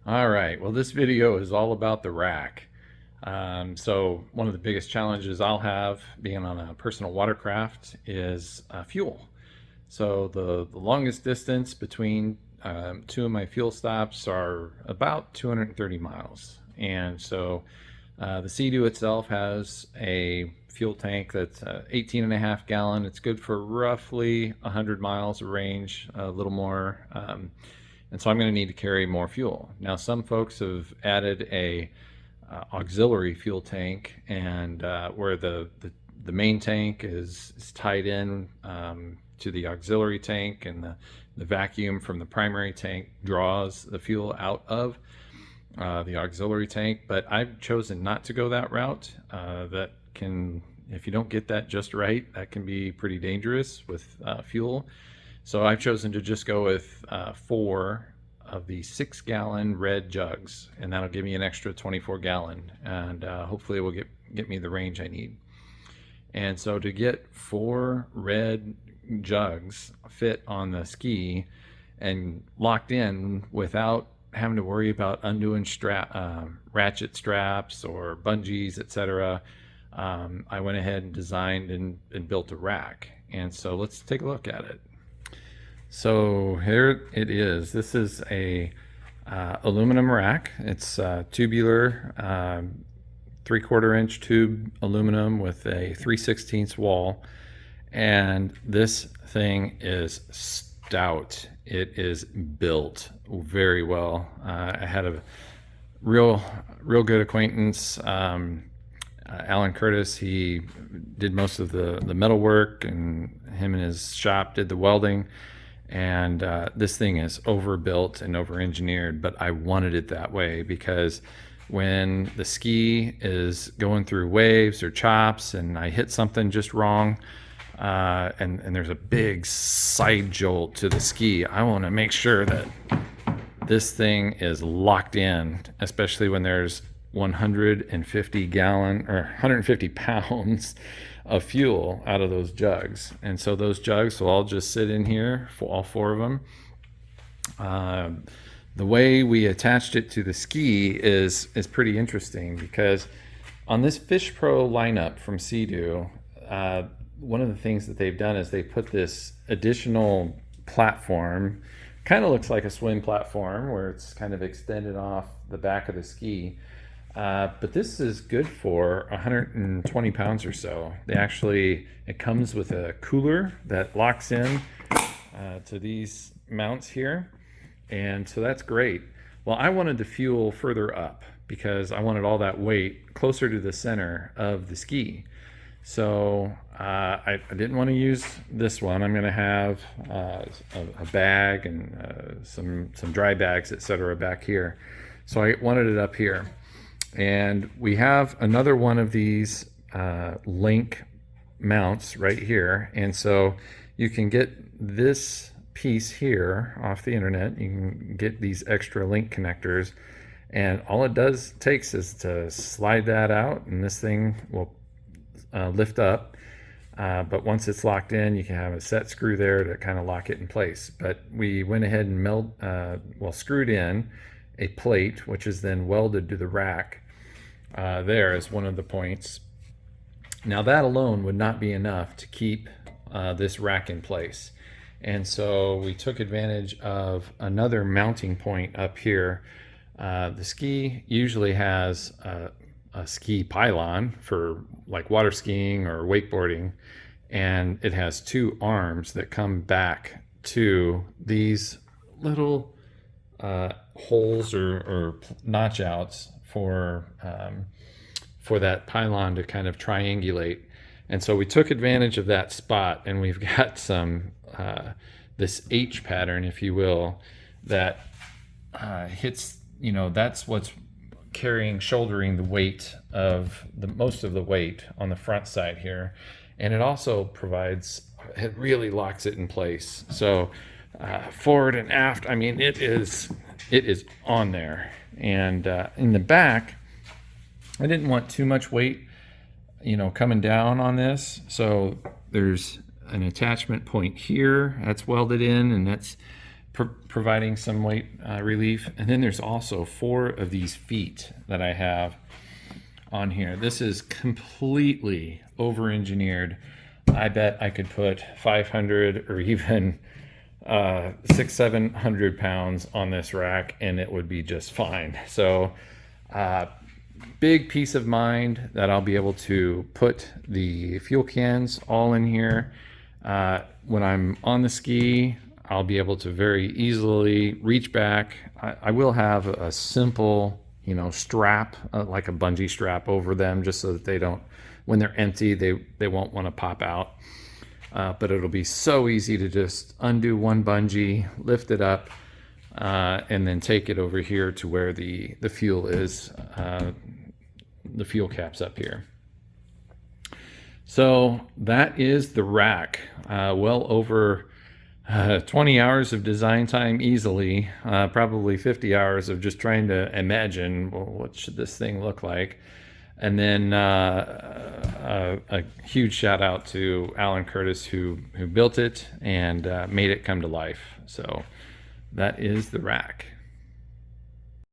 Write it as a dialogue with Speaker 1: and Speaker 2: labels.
Speaker 1: All right, well, this video is all about the rack. So one of the biggest challenges I'll have being on a personal watercraft is fuel. So the longest distance between two of my fuel stops are about 230 miles. And so the Sea-Doo itself has a fuel tank that's 18 and a half gallon. It's good for roughly 100 miles of range, a little more. And so I'm going to need to carry more fuel. Now, some folks have added a auxiliary fuel tank, and where the main tank is tied in to the auxiliary tank, and the vacuum from the primary tank draws the fuel out of the auxiliary tank. But I've chosen not to go that route. That can, if you don't get that just right, that can be pretty dangerous with fuel. So I've chosen to just go with 4 of the 6-gallon red jugs, and that'll give me an extra 24-gallon, and hopefully it will get me the range I need. And so to get 4 red jugs fit on the ski and locked in without having to worry about undoing ratchet straps or bungees, etc., I went ahead and designed and built a rack. And so let's take a look at it. So here it is. This is a aluminum rack. It's tubular, 3/4 inch tube aluminum with a 3/16 wall, and this thing is stout. It is built very well. I had a real good acquaintance, Alan Curtis. He did most of the metal work, and him and his shop did the welding. And this thing is overbuilt and over-engineered, but I wanted it that way because when the ski is going through waves or chops and I hit something just wrong, and there's a big side jolt to the ski, I want to make sure that this thing is locked in, especially when there's 150 gallon or 150 pounds of fuel out of those jugs. And so those jugs will all just sit in here, for all 4 of them. The way we attached it to the ski is pretty interesting, because on this Fish Pro lineup from Sea-Doo, one of the things that they've done is they put this additional platform, kind of looks like a swim platform, where it's kind of extended off the back of the ski. But this is good for 120 pounds or so. It comes with a cooler that locks in to these mounts here. And so that's great. Well, I wanted the fuel further up because I wanted all that weight closer to the center of the ski. So I didn't want to use this one. I'm going to have a bag and some dry bags, etc., back here. So I wanted it up here. And we have another one of these link mounts right here. And so you can get this piece here off the internet. You can get these extra link connectors. And all it takes is to slide that out, and this thing will lift up. But once it's locked in, you can have a set screw there to kind of lock it in place. But we went ahead and screwed in a plate, which is then welded to the rack. There is one of the points. Now that alone would not be enough to keep this rack in place. And so we took advantage of another mounting point up here. The ski usually has a ski pylon for like water skiing or wakeboarding, and it has 2 arms that come back to these little holes or notch outs for that pylon to kind of triangulate. And so we took advantage of that spot, and we've got some this H pattern, if you will, that hits, that's what's shouldering the weight of most of the weight on the front side here. And it also it really locks it in place. So forward and aft, I mean, it is on there. And in the back, I didn't want too much weight, coming down on this. So there's an attachment point here that's welded in, and that's providing some weight relief. And then there's also 4 of these feet that I have on here. This is completely over-engineered. I bet I could put 500 or even 600-700 pounds on this rack and it would be just fine. So big peace of mind that I'll be able to put the fuel cans all in here. When I'm on the ski, I'll be able to very easily reach back. I will have a simple, strap, like a bungee strap over them, just so that they don't, when they're empty, they won't want to pop out. But it'll be so easy to just undo one bungee, lift it up, and then take it over here to where the fuel is. The fuel cap's up here. So that is the rack. Well over 20 hours of design time easily, probably 50 hours of just trying to imagine, well, what should this thing look like? And then a huge shout out to Alan Curtis who built it and made it come to life. So that is the rack.